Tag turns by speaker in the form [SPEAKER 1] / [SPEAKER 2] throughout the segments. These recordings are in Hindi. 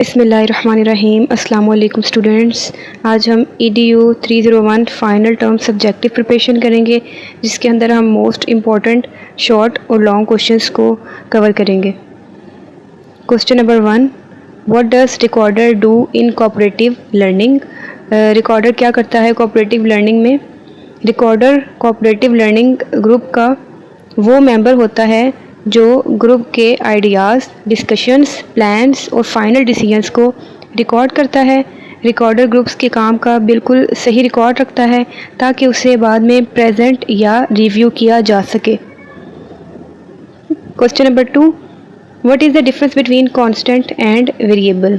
[SPEAKER 1] बिस्मिल्लाहिर्रहमानिर्रहीम। अस्सलाम वालेकुम स्टूडेंट्स। आज हम EDU 301 final term subjective preparation करेंगे, जिसके अंदर हम मोस्ट इम्पॉर्टेंट शॉर्ट और लॉन्ग क्वेश्चंस को कवर करेंगे। Question number 1, what does recorder do in cooperative learning. Recorder क्या करता है कोऑपरेटिव लर्निंग में। रिकॉर्डर कोऑपरेटिव लर्निंग ग्रुप का वो मेंबर होता है जो ग्रुप के आइडियाज़, डिस्कशंस, प्लान्स और फाइनल डिसीजंस को रिकॉर्ड करता है। रिकॉर्डर ग्रुप्स के काम का बिल्कुल सही रिकॉर्ड रखता है ताकि उसे बाद में प्रेजेंट या रिव्यू किया जा सके। Question number 2, what is the difference between constant and variable.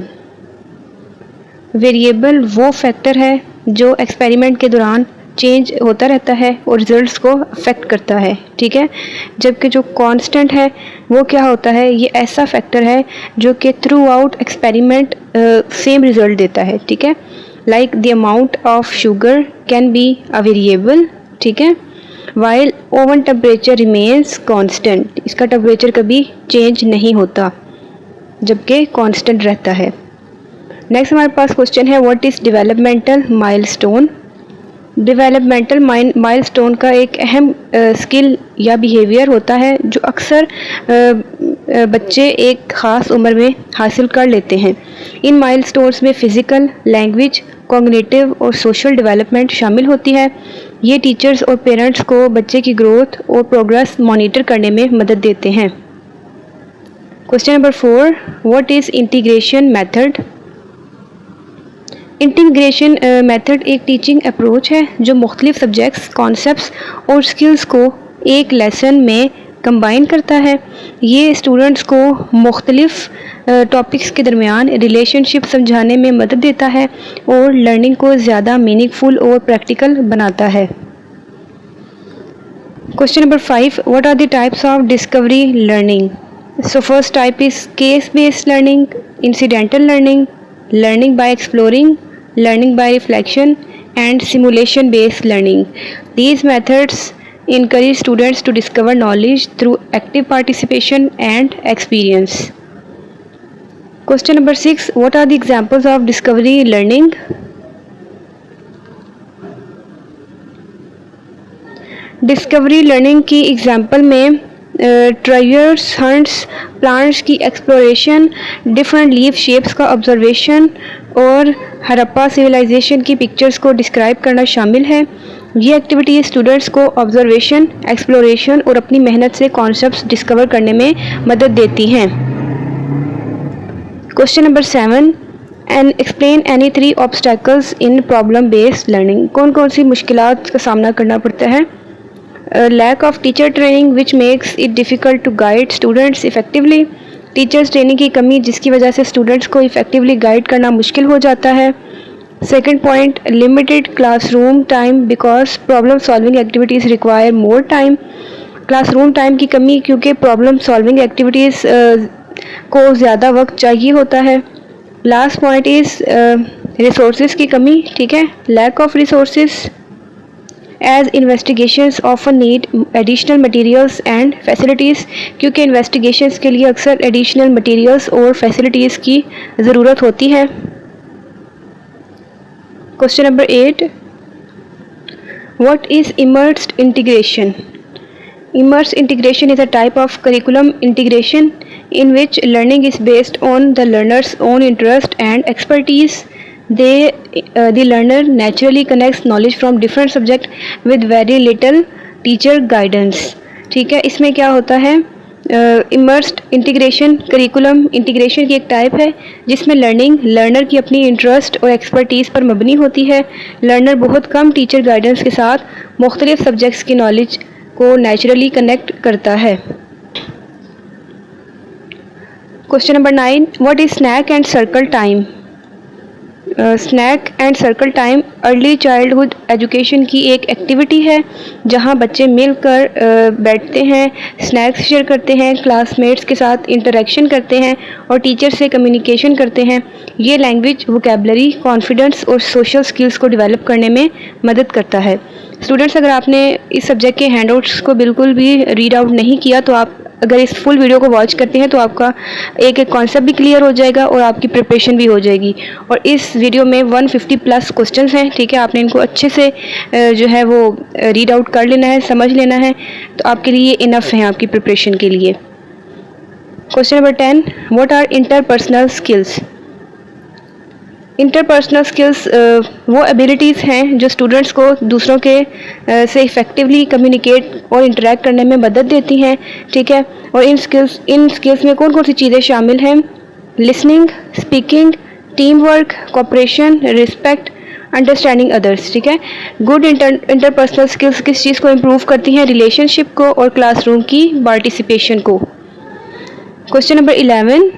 [SPEAKER 1] Variable वो फैक्टर है जो एक्सपेरिमेंट के दौरान चेंज होता रहता है और रिजल्ट्स को अफेक्ट करता है, ठीक है। जबकि जो कांस्टेंट है वो क्या होता है, ये ऐसा फैक्टर है जो कि through out experiment same result देता है, ठीक है। Like the amount of sugar can be a variable, ठीक है, while oven temperature remains constant. इसका टेम्परेचर कभी चेंज नहीं होता जबकि कांस्टेंट रहता है। नेक्स्ट हमारे पास क्वेश्चन है, what is developmental milestone. Developmental milestone का एक अहम स्किल या बिहेवियर होता है जो अक्सर बच्चे एक ख़ास उम्र में हासिल कर लेते हैं। इन माइलस्टोन्स में फ़िज़िकल, लैंग्वेज, कॉग्निटिव और सोशल डेवलपमेंट शामिल होती है। ये टीचर्स और पेरेंट्स को बच्चे की ग्रोथ और प्रोग्रेस मॉनिटर करने में मदद देते हैं। Question number 4, what is integration method. Integration method एक टीचिंग अप्रोच है जो मुख्तलिफ सब्जेक्ट्स, कॉन्सेप्ट्स और स्किल्स को एक लेसन में कंबाइन करता है। ये स्टूडेंट्स को मुख्तलिफ टॉपिक्स के दरमियान रिलेशनशिप समझाने में मदद देता है और लर्निंग को ज़्यादा मीनिंगफुल और प्रैक्टिकल बनाता है। Question number 5, what are the types of discovery learning. So first type is case based learning, incidental learning, learning by exploring, learning by reflection, and simulation based learning. These methods encourage students to discover knowledge through active participation and experience. Question number 6, what are the examples of discovery learning? Discovery learning की एग्जाम्पल में ट्रायर्स हंट्स, प्लांट्स की एक्सप्लोरेशन, डिफरेंट लीफ शेप्स का ऑब्जर्वेशन और हड़प्पा सिविलाइजेशन की पिक्चर्स को डिस्क्राइब करना शामिल है। ये एक्टिविटी स्टूडेंट्स को ऑब्जर्वेशन, एक्सप्लोरेशन और अपनी मेहनत से कॉन्सेप्ट्स डिस्कवर करने में मदद देती हैं। Question number 7, and explain any 3 obstacles in problem based learning. कौन कौन सी मुश्किलात का सामना करना पड़ता है। Lack of teacher training which makes it difficult to guide students effectively. Teachers training की कमी जिसकी वजह से स्टूडेंट्स को इफ़ेक्टिवली गाइड करना मुश्किल हो जाता है। Second point, limited classroom time because problem solving activities require more time. Classroom time की कमी क्योंकि प्रॉब्लम सॉल्विंग एक्टिविटीज़ को ज़्यादा वक्त चाहिए होता है। लास्ट पॉइंट इज़ रिसोर्सेज की कमी, ठीक है, lack of resources as investigations often need additional materials and facilities, क्योंकि इन्वेस्टिगेशंस के लिए अक्सर एडिशनल मटेरियल्स और फैसिलिटीज़ की ज़रूरत होती है। Question number 8, what is immersed integration. Immerse integration is a type of curriculum integration in which learning is based on the learner's own interest and expertise. The learner naturally connects knowledge from different subjects with very little teacher guidance. ठीक है, इसमें क्या होता है, इमर्स्ड इंटीग्रेशन करिकुलम इंटीग्रेशन की एक टाइप है जिसमें लर्नर की अपनी इंटरेस्ट और एक्सपर्टीज़ पर मबनी होती है। लर्नर बहुत कम टीचर गाइडेंस के साथ मुख्तलिफ सब्जेक्ट्स की नॉलेज को नेचुरली कनेक्ट करता है। Question number 9, what is snack and circle time. Snack and circle time early childhood education की एक एक्टिविटी है जहां बच्चे मिलकर बैठते हैं, स्नैक्स शेयर करते हैं, क्लासमेट्स के साथ इंटरेक्शन करते हैं और टीचर से कम्युनिकेशन करते हैं। ये लैंग्वेज, वोकेबलरी, कॉन्फिडेंस और सोशल स्किल्स को डेवलप करने में मदद करता है। स्टूडेंट्स, अगर आपने इस सब्जेक्ट के हैंडआउट्स को बिल्कुल भी रीड आउट नहीं किया तो आप अगर इस फुल वीडियो को वॉच करते हैं तो आपका एक एक कॉन्सेप्ट भी क्लियर हो जाएगा और आपकी प्रिपरेशन भी हो जाएगी। और इस वीडियो में 150 प्लस क्वेश्चंस हैं, ठीक है। आपने इनको अच्छे से जो है वो रीड आउट कर लेना है, समझ लेना है, तो आपके लिए इनफ है आपकी प्रिपरेशन के लिए। Question number 10, what are interpersonal skills? Interpersonal skills वो एबिलिटीज़ हैं जो स्टूडेंट्स को दूसरों के से इफ़ेक्टिवली कम्युनिकेट और इंटरेक्ट करने में मदद देती हैं, ठीक है। और इन स्किल्स में कौन कौन सी चीज़ें शामिल हैं? Listening, speaking, team work, cooperation, respect, understanding others, ठीक है। गुड इंटरपर्सनल स्किल्स किस चीज़ को इम्प्रूव करती हैं? रिलेशनशिप को और क्लासरूम की पार्टिसिपेशन को। Question number 11,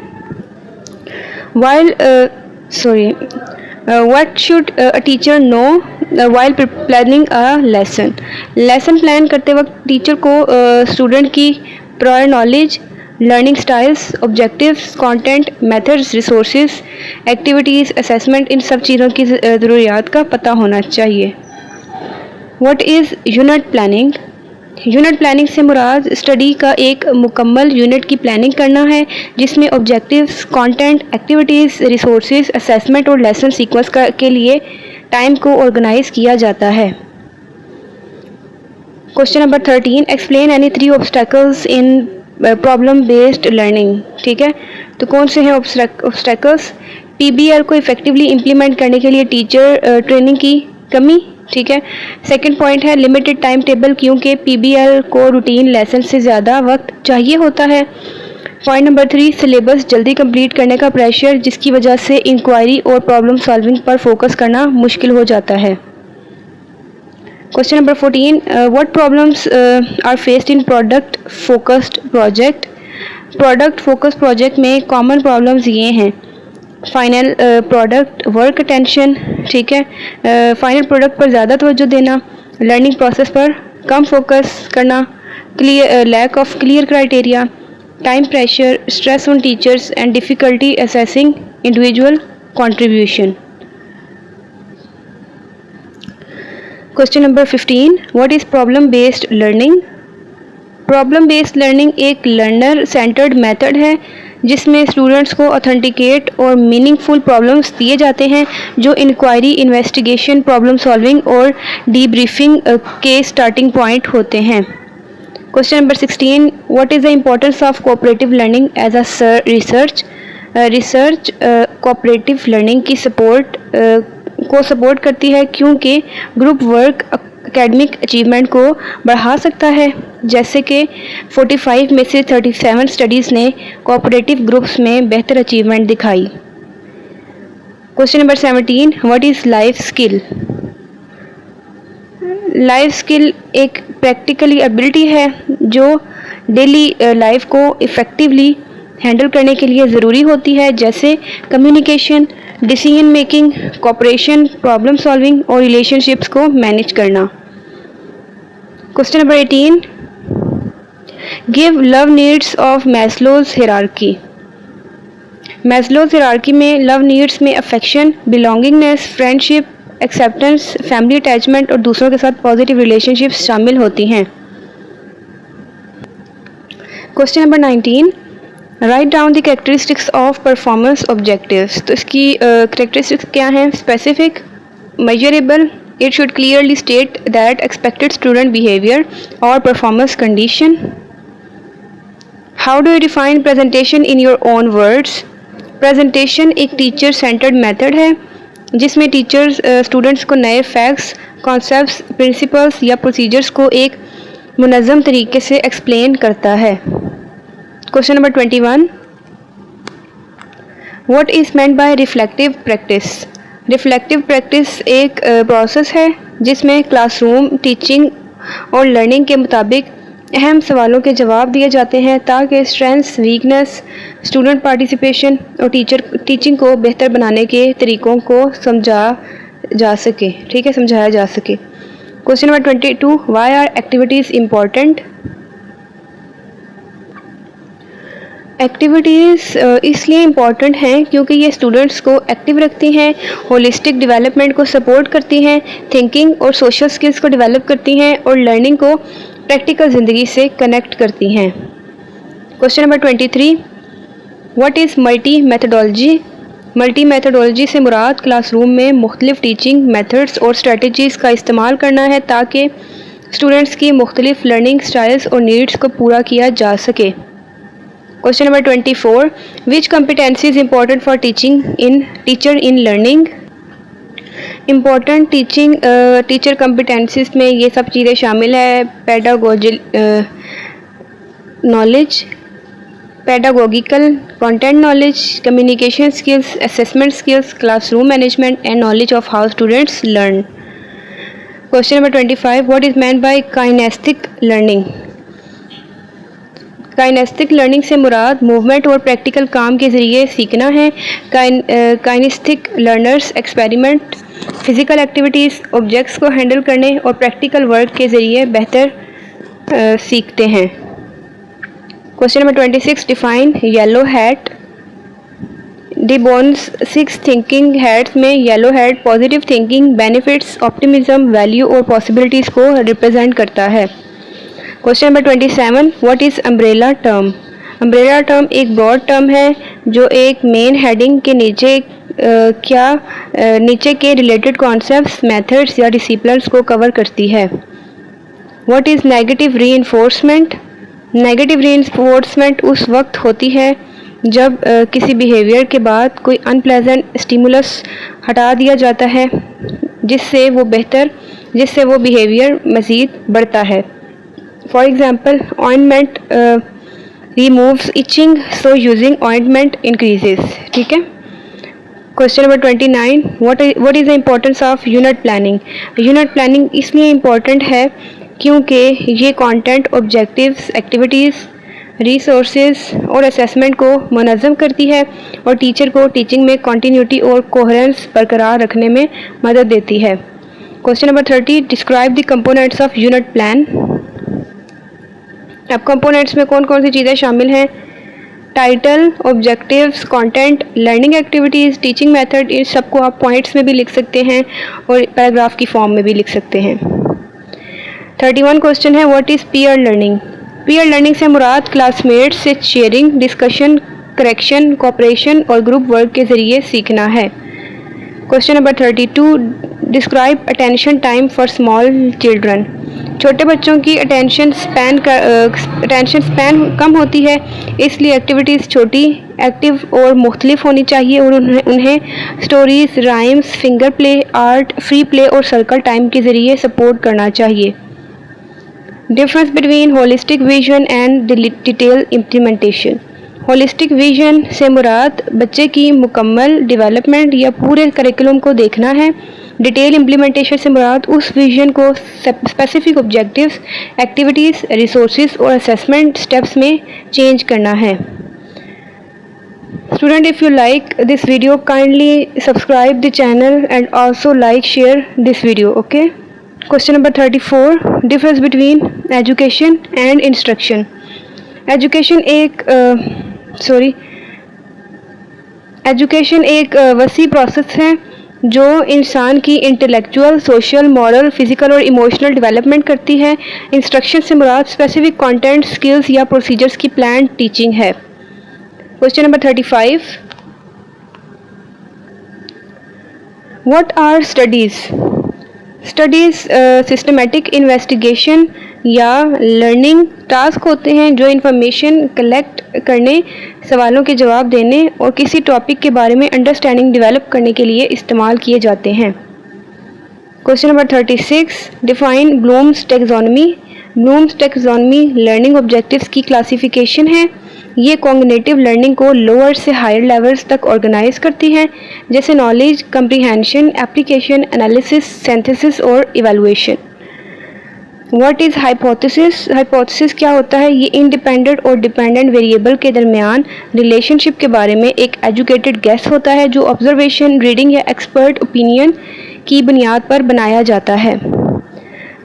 [SPEAKER 1] what should a teacher know while planning a lesson? Lesson plan करते वक्त टीचर को स्टूडेंट की prior knowledge, learning styles, objectives, content, methods, resources, activities, assessment, इन सब चीज़ों की ज़रूरियात का पता होना चाहिए। What is unit planning? Unit planning से मुराद स्टडी का एक मुकम्मल यूनिट की प्लानिंग करना है जिसमें objectives, content, activities, resources, assessment और लेसन सीक्वेंस के लिए टाइम को ऑर्गेनाइज किया जाता है। Question number 13, explain any 3 obstacles in problem based learning, ठीक है। तो कौन से हैं ऑब्स्टेकल्स? पीबीएल को इफेक्टिवली इम्प्लीमेंट करने के लिए टीचर ट्रेनिंग की कमी, ठीक है। सेकंड पॉइंट है लिमिटेड टाइम टेबल, क्योंकि पीबीएल को रूटीन लेसन से ज़्यादा वक्त चाहिए होता है। पॉइंट नंबर 3, सिलेबस जल्दी कंप्लीट करने का प्रेशर, जिसकी वजह से इंक्वायरी और प्रॉब्लम सॉल्विंग पर फोकस करना मुश्किल हो जाता है। Question number 14, what problems are faced in product focused project? Product focus project में कॉमन प्रॉब्लम्स ये हैं: फाइनल प्रोडक्ट वर्क अटेंशन, ठीक है, फाइनल प्रोडक्ट पर ज़्यादा तवज्जो देना, लर्निंग प्रोसेस पर कम फोकस करना, lack of clear criteria, time pressure, stress on teachers and difficulty assessing individual contribution. Question number 15, what is problem based learning? Problem based learning एक लर्नर सेंटर्ड मेथड है जिसमें स्टूडेंट्स को ऑथेंटिकेट और मीनिंगफुल प्रॉब्लम्स दिए जाते हैं जो इंक्वायरी, इन्वेस्टिगेशन, प्रॉब्लम सॉल्विंग और डीब्रीफिंग के स्टार्टिंग पॉइंट होते हैं। Question number 16, what is the importance of cooperative learning as a research? Research cooperative learning की सपोर्ट करती है क्योंकि ग्रुप वर्क एकेडमिक अचीवमेंट को बढ़ा सकता है, जैसे कि 45 में से 37 स्टडीज़ ने कोऑपरेटिव ग्रुप्स में बेहतर अचीवमेंट दिखाई। Question number 17, what is life skill? Life skill एक प्रैक्टिकली एबिलिटी है जो डेली लाइफ को इफ़ेक्टिवली हैंडल करने के लिए ज़रूरी होती है, जैसे communication, decision making, cooperation, problem solving और रिलेशनशिप्स को मैनेज करना। Question number 18, give love needs of Maslow's hierarchy. Maslow's hierarchy में लव नीड्स में affection, belongingness, friendship, acceptance, family attachment और दूसरों के साथ पॉजिटिव रिलेशनशिप्स शामिल होती हैं। Question number 19, right down the characteristics of performance objectives. तो इसकी कैरेक्टरिस्टिक्स क्या हैं? Specific, measurable, it should clearly state that expected student behaviour और performance condition. How do you define presentation in your own words? Presentation एक टीचर सेंटर्ड मेथड है जिसमें टीचर्स स्टूडेंट्स को नए फैक्ट्स, कॉन्सेप्ट्स, प्रिंसिपल्स या प्रोसीजर्स को एक मुनज़्ज़म तरीके से एक्सप्लेन करता है। Question number 21, what is meant by reflective practice? Reflective practice एक प्रोसेस है जिसमें क्लासरूम टीचिंग और लर्निंग के मुताबिक अहम सवालों के जवाब दिए जाते हैं ताकि स्ट्रेंथ्स, वीकनेस, स्टूडेंट पार्टिसिपेशन और टीचिंग को बेहतर बनाने के तरीक़ों को समझाया जा सके। Question number 22, why are activities important? Activities इसलिए इम्पॉर्टेंट हैं क्योंकि ये स्टूडेंट्स को एक्टिव रखती हैं, होलिस्टिक डेवलपमेंट को सपोर्ट करती हैं, थिंकिंग और सोशल स्किल्स को डेवलप करती हैं और लर्निंग को प्रैक्टिकल ज़िंदगी से कनेक्ट करती हैं। Question number 23, what is multi methodology? Multi methodology से मुराद क्लासरूम में मुख्तलिफ टीचिंग मेथड्स और स्ट्रेटजीज़ का इस्तेमाल करना है ताकि स्टूडेंट्स की मुख्तलिफ लर्निंग स्टाइल्स और नीड्स को पूरा किया जा सके। Question number 24, which competencies important for teacher in learning? Important teacher competencies में ये सब चीज़ें शामिल है: pedagogy knowledge, pedagogical content knowledge, communication skills, assessment skills, classroom management and knowledge of how students learn. Question number 25, what is meant by kinesthetic learning? Kinesthetic learning से मुराद मूवमेंट और प्रैक्टिकल काम के ज़रिए सीखना है। Kinesthetic learners experiment, physical activities, objects को हैंडल करने और प्रैक्टिकल वर्क के ज़रिए बेहतर सीखते हैं। Question number 26, define yellow hat. De Bono's 6 thinking hats में yellow hat positive thinking, benefits, optimism, value और पॉसिबिलिटीज़ को रिप्रेजेंट करता है। Question number 27, what is umbrella term? Umbrella term एक ब्रॉड टर्म है जो एक मेन हेडिंग के नीचे नीचे के रिलेटेड कॉन्सेप्ट्स, मेथड्स या डिसिप्लिन्स को कवर करती है। What is negative reinforcement? Negative reinforcement उस वक्त होती है जब किसी बिहेवियर के बाद कोई अनप्लेजेंट स्टिमुलस हटा दिया जाता है जिससे वो बिहेवियर मज़ीद बढ़ता है। For example, ointment removes itching so using ointment increases. ठीक है। Question number 29, what is the importance of unit planning? Unit planning इसलिए इम्पोर्टेंट है क्योंकि ये कंटेंट, ऑब्जेक्टिव्स, एक्टिविटीज़, रिसोर्सेज और असेसमेंट को मुनज़्ज़म करती है और टीचर को टीचिंग में कंटिन्यूटी और कोहेरेंस बरकरार रखने में मदद देती है। Question number 30, describe the components of unit plan. अब कंपोनेंट्स में कौन कौन सी चीज़ें शामिल हैं? Title, objectives, content, learning activities, teaching method, इन सबको आप पॉइंट्स में भी लिख सकते हैं और पैराग्राफ की फॉर्म में भी लिख सकते हैं। 31 क्वेश्चन है, what is peer learning? Peer learning से मुराद क्लासमेट्स से शेयरिंग, डिस्कशन, करेक्शन, कोऑपरेशन और ग्रुप वर्क के ज़रिए सीखना है। Question number 32, describe attention time for small children. छोटे बच्चों की अटेंशन स्पैन कम होती है, इसलिए एक्टिविटीज़ छोटी, एक्टिव और मुख्तलिफ होनी चाहिए और उन्हें stories, rhymes, finger play, art, free play और सर्कल टाइम के ज़रिए सपोर्ट करना चाहिए। Difference between holistic vision and detail implementation. Holistic vision से मुराद बच्चे की मुकम्मल डेवलपमेंट या पूरे करिकुलम को देखना है। डिटेल इम्प्लीमेंटेशन से मुराद उस विजन को स्पेसिफिक ऑब्जेक्टिव्स, एक्टिविटीज़, रिसोर्सेज और असेसमेंट स्टेप्स में चेंज करना है। Student, if you like this video, kindly subscribe the channel and also like share this video. Okay. Question number 34, difference between education and instruction. Education एक वसी प्रोसेस है जो इंसान की इंटेलेक्चुअल, सोशल, मॉरल, फिज़िकल और इमोशनल डेवलपमेंट करती है। इंस्ट्रक्शन से मुराद स्पेसिफिक कंटेंट, स्किल्स या प्रोसीजर्स की प्लान टीचिंग है। Question number 35, what are studies? Studies systematic investigation या लर्निंग टास्क होते हैं जो इंफॉर्मेशन कलेक्ट करने, सवालों के जवाब देने और किसी टॉपिक के बारे में अंडरस्टैंडिंग डेवलप करने के लिए इस्तेमाल किए जाते हैं। Question number 36, define Bloom's taxonomy. Bloom's taxonomy learning objectives की क्लासिफिकेशन है। ये कॉग्निटिव लर्निंग को लोअर से हायर लेवल्स तक ऑर्गेनाइज करती है, जैसे knowledge, comprehension, application, analysis, synthesis और evaluation. What is hypothesis? Hypothesis क्या होता है? ये इंडिपेंडेंट और डिपेंडेंट वेरिएबल के दरमियान रिलेशनशिप के बारे में एक एजुकेटेड गेस होता है जो ऑब्जर्वेशन, रीडिंग या एक्सपर्ट ओपिनियन की बुनियाद पर बनाया जाता है।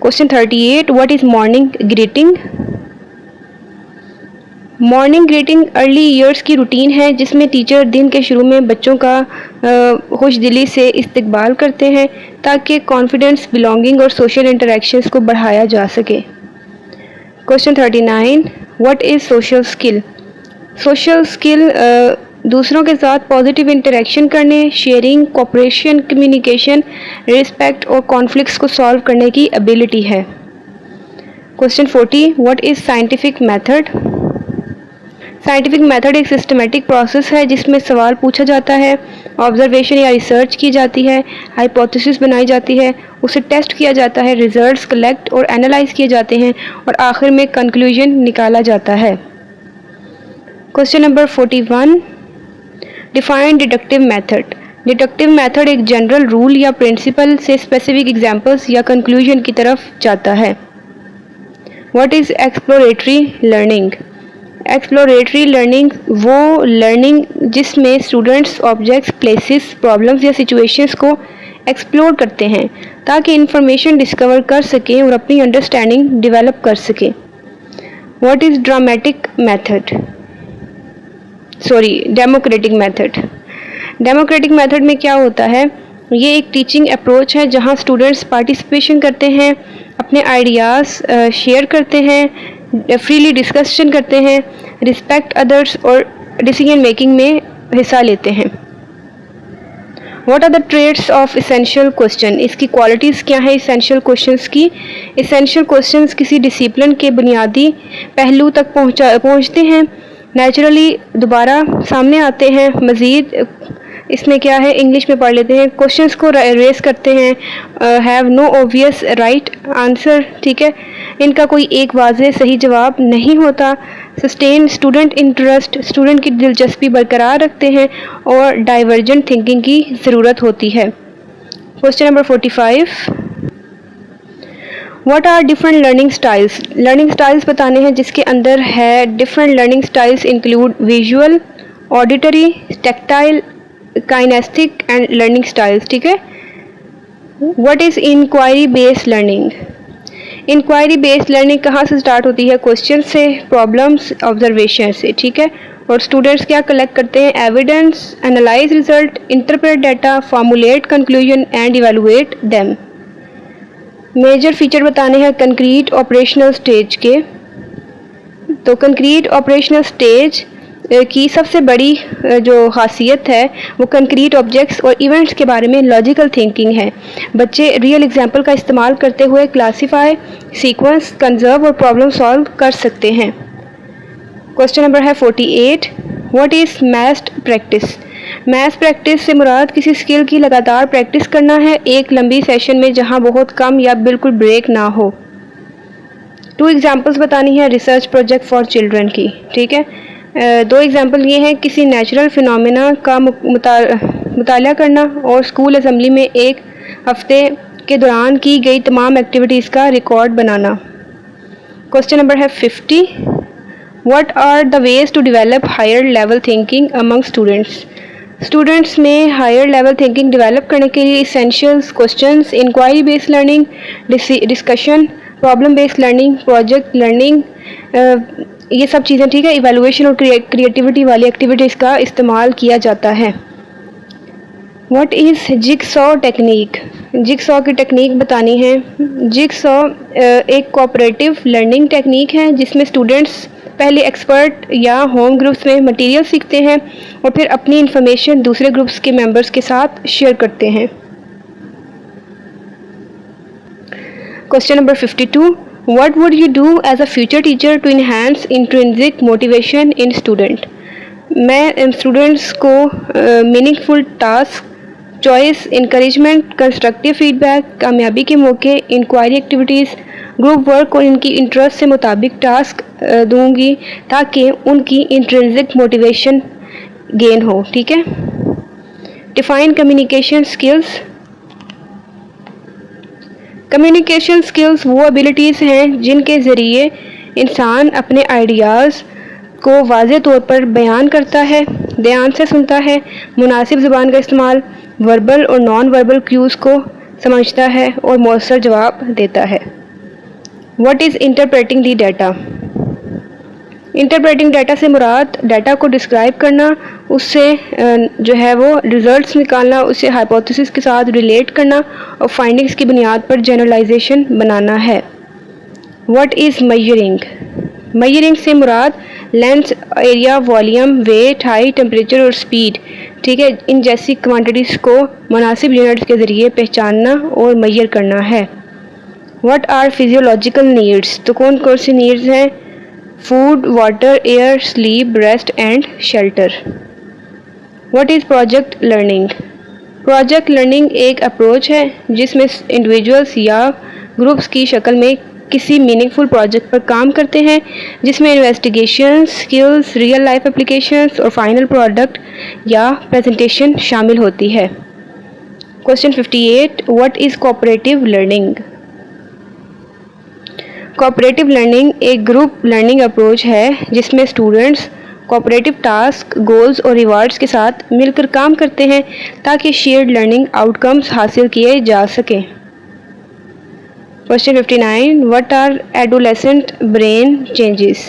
[SPEAKER 1] Question 38, what is morning greeting? Morning greeting early years की रूटीन है जिसमें टीचर दिन के शुरू में बच्चों का खुश दिली से इस्तकबाल करते हैं ताकि कॉन्फिडेंस, बिलोंगिंग और सोशल इंटरेक्शंस को बढ़ाया जा सके। Question 39, what is social skill? Social skill दूसरों के साथ पॉजिटिव इंटरेक्शन करने, शेयरिंग, कोऑपरेशन, कम्युनिकेशन, रिस्पेक्ट और कॉन्फ्लिक्ट्स को सॉल्व करने की एबिलिटी है। Question 40, what is scientific method? Scientific method एक सिस्टमेटिक प्रोसेस है जिसमें सवाल पूछा जाता है, ऑब्जर्वेशन या रिसर्च की जाती है, हाइपोथेसिस बनाई जाती है, उसे टेस्ट किया जाता है, रिजल्ट्स कलेक्ट और एनालाइज किए जाते हैं और आखिर में कंक्लूजन निकाला जाता है। Question number 41, define deductive method. Deductive method एक जनरल रूल या प्रिंसिपल से स्पेसिफिक एग्जांपल्स या कंक्लूजन की तरफ जाता है। What is exploratory learning? Exploratory learning वो लर्निंग जिसमें स्टूडेंट्स ऑब्जेक्ट्स, प्लेसेस, प्रॉब्लम्स या सिचुएशंस को एक्सप्लोर करते हैं ताकि इंफॉर्मेशन डिस्कवर कर सकें और अपनी अंडरस्टैंडिंग डेवलप कर सकें। What is dramatic method? Democratic method. Democratic method में क्या होता है? ये एक टीचिंग अप्रोच है जहाँ स्टूडेंट्स पार्टिसिपेशन करते हैं, अपने आइडियाज़ शेयर करते हैं, फ्रीली डिस्कशन करते हैं, रिस्पेक्ट अदर्स और डिसीजन मेकिंग में हिस्सा लेते हैं। What are the traits of essential question? इसकी क्वालिटीज़ क्या है इसेंशियल क्वेश्चंस की? इसेंशियल क्वेश्चंस किसी डिसिप्लिन के बुनियादी पहलू तक पहुँचते हैं, नेचुरली दोबारा सामने आते हैं। मज़ीद इसमें क्या है, इंग्लिश में पढ़ लेते हैं। क्वेश्चंस को रेस करते हैं, have no obvious right answer, ठीक है, इनका कोई एक वाज़ेह सही जवाब नहीं होता। सस्टेन स्टूडेंट इंटरेस्ट, स्टूडेंट की दिलचस्पी बरकरार रखते हैं और डाइवर्जेंट थिंकिंग की ज़रूरत होती है। Question number 45, what are different learning styles? Learning styles बताने हैं जिसके अंदर है different learning styles include visual, auditory, tactile, kinesthetic and learning styles, ठीक है। What is inquiry based learning? Inquiry based learning कहाँ से स्टार्ट होती है? क्वेश्चन से, प्रॉब्लम्स, ऑब्जर्वेशन से, ठीक है। और स्टूडेंट्स क्या कलेक्ट करते हैं? Evidence, analyse result, interpret data, formulate conclusion and evaluate them. Major feature बताने हैं कंक्रीट ऑपरेशनल स्टेज के। तो कंक्रीट ऑपरेशनल स्टेज की सबसे बड़ी जो खासियत है वो कंक्रीट ऑब्जेक्ट्स और इवेंट्स के बारे में लॉजिकल थिंकिंग है। बच्चे रियल एग्जाम्पल का इस्तेमाल करते हुए क्लासीफाई, सीक्वेंस, कंजर्व और प्रॉब्लम सॉल्व कर सकते हैं। क्वेश्चन नंबर है 48, what is messed practice? Maths practice से मुराद किसी स्किल की लगातार प्रैक्टिस करना है एक लंबी सेशन में जहां बहुत कम या बिल्कुल ब्रेक ना हो। 2 एग्जांपल्स बतानी है रिसर्च प्रोजेक्ट फॉर चिल्ड्रन की, ठीक है। 2 एग्जांपल ये हैं, किसी नेचुरल फिनोमेना का मुताला करना और स्कूल असेंबली में एक हफ्ते के दौरान की गई तमाम एक्टिविटीज़ का रिकॉर्ड बनाना। क्वेश्चन नंबर है 50, what are the ways to develop higher level thinking among students? Students में हायर लेवल थिंकिंग डेवलप करने के लिए essentials, questions, inquiry based learning, discussion, problem based learning, project learning, ये सब चीज़ें, ठीक है, इवैल्यूएशन और क्रिएटिविटी वाली एक्टिविटीज़ का इस्तेमाल किया जाता है। What is jigsaw technique? Jigsaw की टेक्निक बतानी है। जिगसॉ एक कोऑपरेटिव लर्निंग टेक्निक है जिसमें स्टूडेंट्स पहले एक्सपर्ट या होम ग्रुप्स में मटेरियल सीखते हैं और फिर अपनी इंफॉर्मेशन दूसरे ग्रुप्स के मेंबर्स के साथ शेयर करते हैं। Question number 52, what would you do as a future teacher to enhance intrinsic motivation in student? मैं स्टूडेंट्स को meaningful task, choice, encouragement, constructive feedback, कामयाबी के मौके, इंक्वायरी एक्टिविटीज़, ग्रुप वर्क और इनकी इंटरेस्ट से मुताबिक टास्क दूंगी ताकि उनकी इंट्रिंसिक मोटिवेशन गेन हो, ठीक है। Define communication skills. Communication skills वो एबिलिटीज़ हैं जिनके ज़रिए इंसान अपने आइडियाज़ को वाज़े तौर पर बयान करता है, ध्यान से सुनता है, मुनासिब ज़ुबान का इस्तेमाल, वर्बल और नॉन वर्बल क्यूज़ को समझता है और मौसर जवाब देता है। What is interpreting the data? Interpreting data से मुराद डाटा को डिस्क्राइब करना, उससे जो है वो रिजल्ट्स निकालना, उसे हाइपोथेसिस के साथ रिलेट करना और फाइंडिंग्स की बुनियाद पर जनरलाइजेशन बनाना है। What is measuring? मेजरिंग से मुराद length, area, volume, weight, height, temperature और स्पीड, ठीक है, इन जैसी क्वांटिटीज़ को मुनासिब यूनिट्स के ज़रिए पहचानना और मेजर करना है। व्हाट आर फिजियोलॉजिकल नीड्स, तो कौन कौन सी नीड्स हैं? Food, water, air, sleep, rest and shelter. What is project learning? Project learning एक अप्रोच है जिसमें इंडिविजुअल्स या ग्रुप्स की शक्ल में किसी मीनिंगफुल प्रोजेक्ट पर काम करते हैं, जिसमें investigation, skills, real life applications और फाइनल प्रोडक्ट या प्रेजेंटेशन शामिल होती है। Question 58, what is cooperative learning? Cooperative learning एक ग्रुप लर्निंग अप्रोच है जिसमें स्टूडेंट्स कोऑपरेटिव टास्क, गोल्स और रिवार्ड्स के साथ मिलकर काम करते हैं ताकि शेयर्ड लर्निंग आउटकम्स हासिल किए जा सकें। Question 59, what are adolescent brain changes?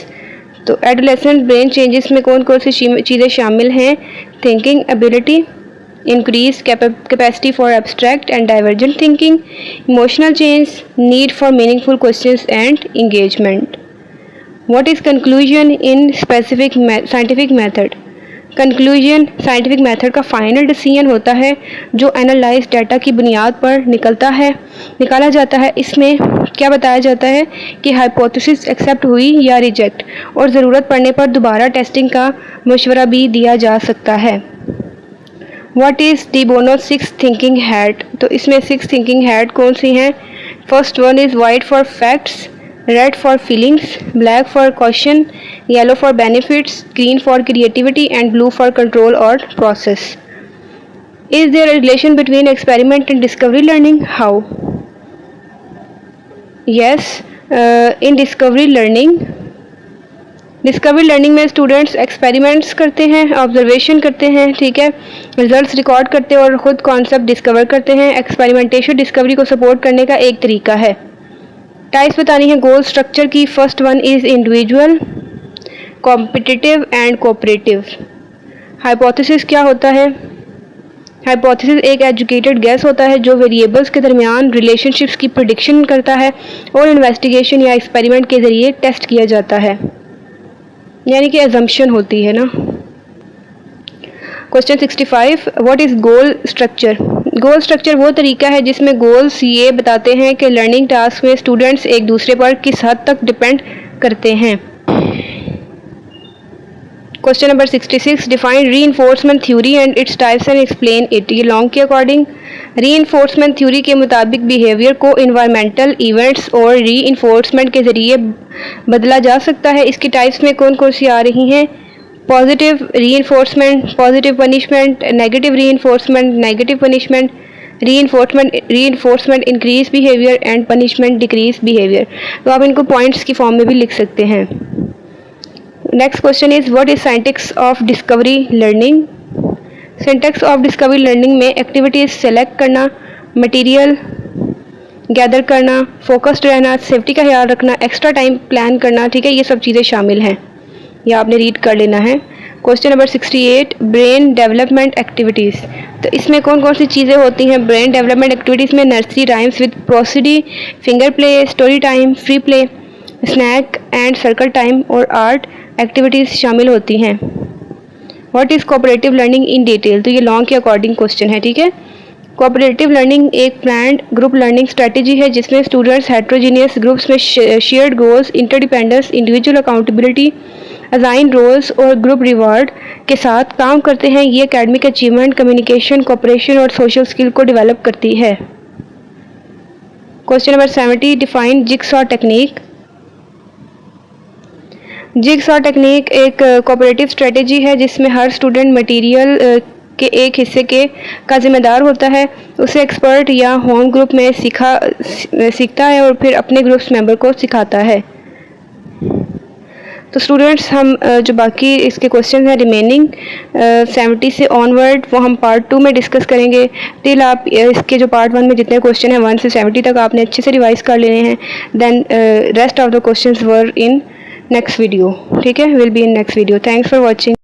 [SPEAKER 1] तो एडोलेसेंट ब्रेन चेंजेस में कौन कौन सी चीज़ें शामिल हैं? Thinking ability, increase capacity for abstract and divergent thinking, emotional change, need for meaningful questions and engagement. What is conclusion in specific scientific method? Conclusion scientific method का फाइनल डिसीजन होता है जो एनालाइज डाटा की बुनियाद पर निकाला जाता है। इसमें क्या बताया जाता है कि हाइपोथेसिस एक्सेप्ट हुई या रिजेक्ट, और ज़रूरत पड़ने पर दोबारा टेस्टिंग का मशवरा भी दिया जा सकता है। What is de Bono's 6 thinking hat? तो इसमें 6 थिंकिंग हैट कौन सी हैं? First one is white for facts, red for feelings, black for question, yellow for benefits, green for creativity and blue for control और process. Is there a relation between experiment and discovery learning? How? Yes, in discovery learning में स्टूडेंट्स एक्सपेरिमेंट्स करते हैं, ऑब्जर्वेशन करते हैं, ठीक है, रिजल्ट्स रिकॉर्ड करते हैं और ख़ुद कॉन्सेप्ट डिस्कवर करते हैं। एक्सपेरिमेंटेशन डिस्कवरी को सपोर्ट करने का एक तरीका है। टाइप्स बतानी है गोल स्ट्रक्चर की। First one is individual, competitive and cooperative. Hypothesis क्या होता है? हाइपोथेसिस एक एजुकेटेड गैस होता है जो वेरिएबल्स के दरमियान रिलेशनशिप्स की प्रेडिक्शन करता है और इन्वेस्टिगेशन या एक्सपेरिमेंट के ज़रिए टेस्ट किया जाता है, यानी कि एजम्पशन होती है ना। Question 65, what is goal structure? Goal structure वो तरीका है जिसमें गोल्स ये बताते हैं कि लर्निंग टास्क में स्टूडेंट्स एक दूसरे पर किस हद तक डिपेंड करते हैं। Question number 66, define reinforcement theory and its types and explain it. ये लॉन्ग के अकॉर्डिंग रीइंफोर्समेंट थ्योरी के मुताबिक बिहेवियर को इन्वायरमेंटल इवेंट्स और रीइंफोर्समेंट के ज़रिए बदला जा सकता है। इसकी टाइप्स में कौन कौन सी आ रही हैं? Positive reinforcement, positive punishment, negative reinforcement, negative punishment, reinforcement increase behaviour and punishment decrease behaviour. तो आप इनको पॉइंट्स की फॉर्म में भी लिख सकते हैं। Next question is what is syntax of discovery learning? Syntax of discovery learning में एक्टिविटीज सेलेक्ट करना, मटेरियल गैदर करना, फोकस्ड रहना, सेफ्टी का ख्याल रखना, एक्स्ट्रा टाइम प्लान करना, ठीक है, ये सब चीज़ें शामिल हैं, यह आपने रीड कर लेना है। Question number 68, brain development activities. तो इसमें कौन कौन सी चीज़ें होती हैं? ब्रेन डेवलपमेंट एक्टिविटीज़ में nursery rhymes with prosody, finger play, story time, free play, snack and circle time और आर्ट एक्टिविटीज़ शामिल होती हैं। What is cooperative learning in detail? तो ये लॉन्ग के अकॉर्डिंग क्वेश्चन है, ठीक है। कोऑपरेटिव लर्निंग एक प्लान्ड ग्रुप लर्निंग स्ट्रेटजी है जिसमें स्टूडेंट्स हेट्रोजीनियस ग्रुप्स में shared goals, interdependence, individual accountability, assign roles और ग्रुप रिवार्ड के साथ काम करते हैं। ये एकेडमिक अचीवमेंट, कम्युनिकेशन, कोऑपरेशन और सोशल स्किल को डेवलप करती है। Question number 70, define jigsaw technique. Jigsaw technique एक कोऑपरेटिव स्ट्रेटजी है जिसमें हर स्टूडेंट मटेरियल के एक हिस्से का जिम्मेदार होता है। उसे एक्सपर्ट या होम ग्रुप में सीखता है और फिर अपने ग्रुप्स मेंबर को सिखाता है। तो स्टूडेंट्स, हम जो बाकी इसके क्वेश्चन हैं रिमेनिंग 70 से ऑनवर्ड वो हम पार्ट 2 में डिस्कस करेंगे। टिल आप इसके जो पार्ट 1 में जितने क्वेश्चन हैं 1 से 70 तक आपने अच्छे से रिवाइज कर लेने हैं। Then rest of the questions were in next video, ठीक है, will be in next video. Thanks for watching.